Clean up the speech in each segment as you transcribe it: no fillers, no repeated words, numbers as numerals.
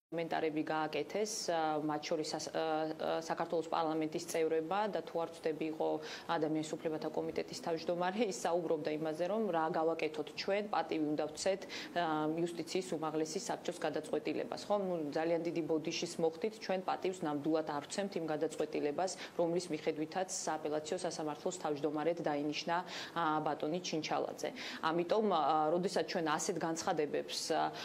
კომენტარები გააკეთეს მათ შორის საქართველოს პარლამენტის წევრებმა და თუ არ ვწდები იყო ადამიანის უფლებათა კომიტეტის თავმჯდომარე ის საუბრობდა იმაზე რომ რა გავაკეთოთ ჩვენ პატივი უნდა ვცეთ იუსტიციის უმაღლესი საბჭოს გადაწყვეტილებას ხო ძალიან დიდი ბოდიშის მოხდით ჩვენ პატივს ნამდვილად არ ვცემთ იმ გადაწყვეტილებას რომლის მიხედვითაც სააპელაციო სასამართლოს თავმჯდომარედ დაინიშნა ბატონი ჩინჩალაძე ამიტომ როდესაც ჩვენ ასეთ განცხადებებს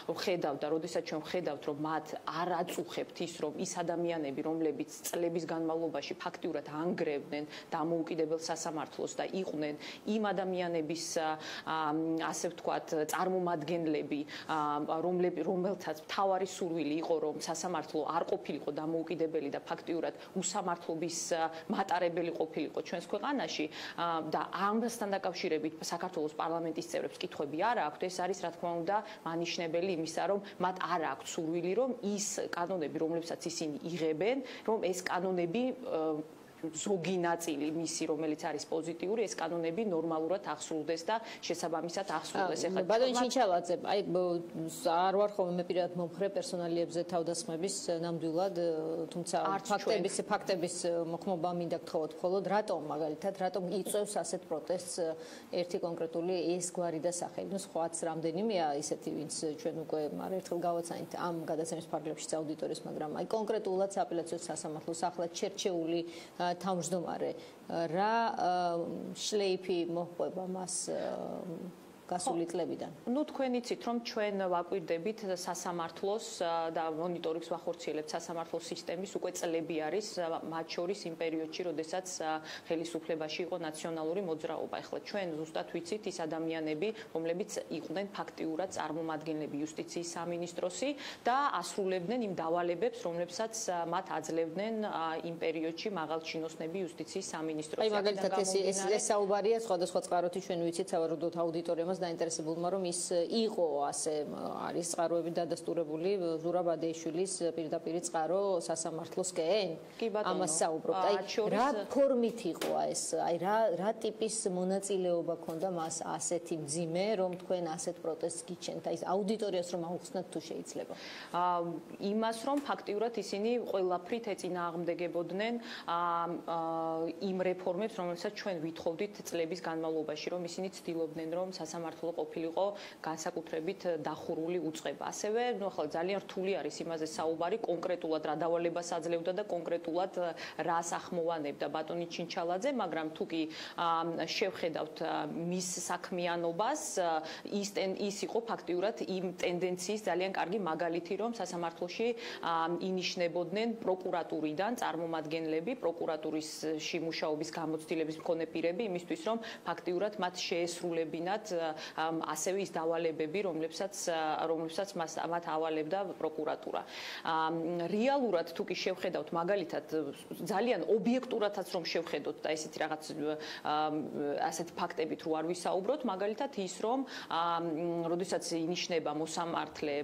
ვხედავთ და როდესაც ჩვენ ვხედავთ რომ მათ არ აწუხებთ ის რომ ის ადამიანები რომლებიც წლების განმავლობაში ფაქტიურად ანგრევდნენ დამოუკიდებელ სასამართლოს და იყვნენ იმ ადამიანების ასე ვთქვათ წარმომადგენლები რომელთაც მთავარი სურვილი იყო რომ სასამართლო არ ყოფილიყო დამოუკიდებელი და ფაქტიურად უსამართლობის მატარებელი ყოფილიყო ჩვენს ქვეყანაში და ამასთან დაკავშირებით საქართველოს პარლამენტის წევრებს კითხვები არ აქვთ ეს არის რა თქმა უნდა მანიშნებელი იმისა რომ მათ არ აქვთ სურვილი რომ ის კანონები, რომლებსაც ისინი იღებენ, რომ ეს კანონები ზოგი ნაწილი მისი, რომელიც არის პოზიტიური, ეს კანონები ნორმალურად აღსრულდეს და შესაბამისად აღსრულდეს. ეხლა ბატონი ჩინჩალაძე, აი არ ვარ ხოლმე მე პირადად მომხრე პერსონალიებზე თავდასხმების ნამდვილად, თუმცა ფაქტების მოხმობა მინდა გთხოვოთ მხოლოდ რატომ მაგალითად, რატომ იწევს ასეთ პროტესტს ერთი კონკრეტული ეს გვარი და სახელი. ნუ სხვაც რამდენიმეა ისეთი, ვინც ჩვენ უკვე არაერთხელ გავაცანით ამ გადაცემის ფარგლებშიც აუდიტორიას, მაგრამ აი კონკრეტულად სააპელაციო სასამართლოს ახლად შერჩეული თავმჯდომარე რა შლეიფი მოჰყვება მას გასული წლებიდან. ნუ თქვენ იცით რომ ჩვენ ვაკვირდებით სასამართლოს და მონიტორინგს ვახორციელებთ სასამართლოს სისტემის უკვე წლები არის მათ შორის იმ პერიოდში, როდესაც ხელისუფლებაში იყო ნაციონალური მოძრაობა. ეხლა ჩვენ ზუსტად ვიცით ის ადამიანები, რომლებიც იყვნენ ფაქტიურად წარმომადგენლები იუსტიციის სამინისტროსი და ასრულებდნენ იმ დავალებებს, რომლებსაც მათ აძლევდნენ იმ პერიოდში მაღალჩინოსნები იუსტიციის სამინისტროსი. აი მაგალითად ეს საუბარია სხვადასხვა წყაროთი ჩვენ ვიცით სავარაუდოდ აუდიტორიამ დაინტერესებულმა რომ ის იყო ასე არის წყაროები დადასტურებული ზურაბ ადეიშვილის პირდაპირ წყარო სასამართლოსკენ ამას საუბრობთ აი რა ფორმით იყო ეს აი რა ტიპის მონაწილეობა ქონდა მას ასეთი მძიმე რომ თქვენ ასეთ პროტესტს გიჩენთ აი აუდიტორიას რომ აუხსნათ თუ შეიძლება იმას რომ ფაქტიურად ისინი ყველაფრით ეწინააღმდეგებოდნენ იმ რეფორმებს რომელსაც ჩვენ ვითხოვდით წლების განმავლობაში რომ ისინი ცდილობდნენ რომ სასამართლო ყოფილიყო განსაკუთრებით დახურული უწყება. ასევე, ნუ ახლა ძალიან რთული არის იმაზე საუბარი კონკრეტულად რა დავალებას აძლევდა და კონკრეტულად რას ახმოვანებდა ბატონი ჩინჩალაძე, მაგრამ თუ კი შევხედავთ მის საქმიანობას, ის იყო ფაქტიურად იმ ტენდენციის ძალიან კარგი მაგალითი, რომ სასამართლოში ინიშნებოდნენ პროკურატურიდან წარმომადგენლები, პროკურატურისში მუშაობის გამოცდილების მქონე პირები, იმისთვის რომ ფაქტიურად მათ შეესრულებინათ ასევე ის დავალებები, რომლებსაც მათ ავალებდა პროკურატურა. რეალურად თუ კი შევხედავთ მაგალითად ძალიან ობიექტურადაც რომ შევხედოთ და ესეთი რაღაც ასეთ ფაქტებით რო არ ვისაუბროთ, მაგალითად ის რომ როდესაც ინიშნება მოსამართლე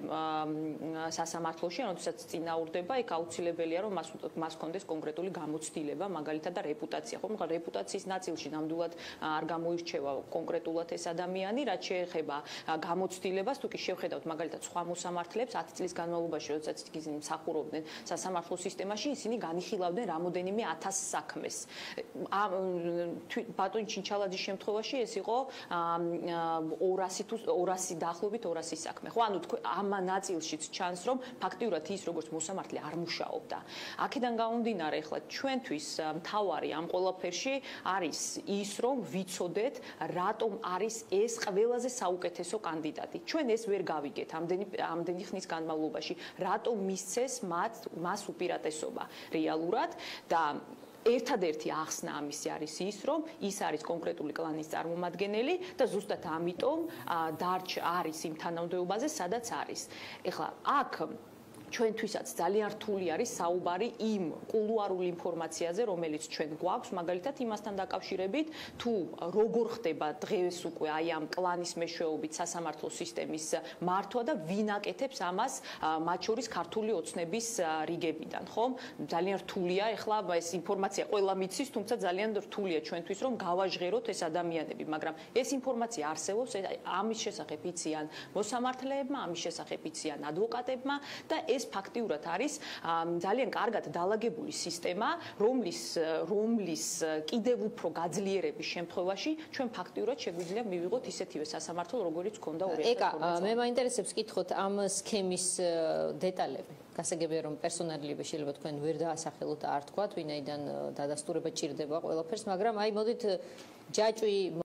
სასამართლოში, როდესაც წინაურდება, იქ აუცილებელია რომ მას ჰქონდეს კონკრეტული გამოცდილება, მაგალითად და რეპუტაცია. ხო, რეპუტაციის ნაწილში ნამდვილად არ გამოირჩევა კონკრეტულად ეს ადამიანი, რაც შეეხება გამოცდილებას, თუ კი შევხედავთ მაგალითად სხვა მოსამართლეებს 10 წლის განმავლობაში, როდესაც ისინი მსახურობდნენ სასამართლო სისტემაში, ისინი განიხილავდნენ რამოდენიმე 1000 საქმეს. ბატონი ჩინჩალაძის შემთხვევაში ეს იყო 200 დაახლოებით 200 საქმე. ხო, ანუ ამ ნაწილშიც ჩანს, რომ ფაქტიურად ის როგორც მოსამართლე არ მუშაობდა. აქედან გამომდინარე, ახლა ჩვენთვის მთავარი ამ ყველაფერში არის ის, რომ ვიცოდეთ, რატომ არის ეს ყველაზე საუკეთესო კანდიდატი. ჩვენ ეს ვერ გავიგეთ ამდენი ხნის განმავლობაში, რატომ მისცეს მას უპირატესობა რეალურად და ერთადერთი ახსნა ამისი არის ის, რომ ის არის კონკრეტული კლანის წარმომადგენელი და ზუსტად ამიტომ არის იმ თანამდებობაზე, სადაც არის. ეხლა აქ ჩვენთვისაც ძალიან რთული არის საუბარი იმ კულუარულ ინფორმაციაზე, რომელიც ჩვენ გვაქვს, მაგალითად იმასთან დაკავშირებით, თუ როგორ ხდება დღეს უკვე აი ამ კლანის მეშვეობით სასამართლო სისტემის მართვა და ვინ აკეთებს ამას, მათ შორის ქართული ოცნების რიგებიდან, ხომ? ძალიან რთულია, ეხლა ეს ინფორმაცია ყველა მიცის, თუმცა ძალიან რთულია ჩვენთვის, რომ გავაჟღეროთ ეს ადამიანები, მაგრამ ეს ინფორმაცია არსებობს, ამის შესახებ იციან მოსამართლეებმა, ამის შესახებ იციან ადვოკატებმა და ეს ფაქტიურად არის ძალიან კარგად დალაგებული სისტემა, რომლის კიდევ უფრო გაძლიერების შემთხვევაში ჩვენ ფაქტიურად შეგვიძლია მივიღოთ ისეთივე სასამართლო, როგორიც ჰქონდა 2012 წელს. მე მაინტერესებს კითხოთ ამ სქემის დეტალები. გასაგებია რომ პერსონალები შეიძლება თქვენ ვერ დაასახელოთ, არ თქვათ, ვინაიდან დადასტურება ჭირდება ყველაფერს, მაგრამ აი მოდით ჯაჭვი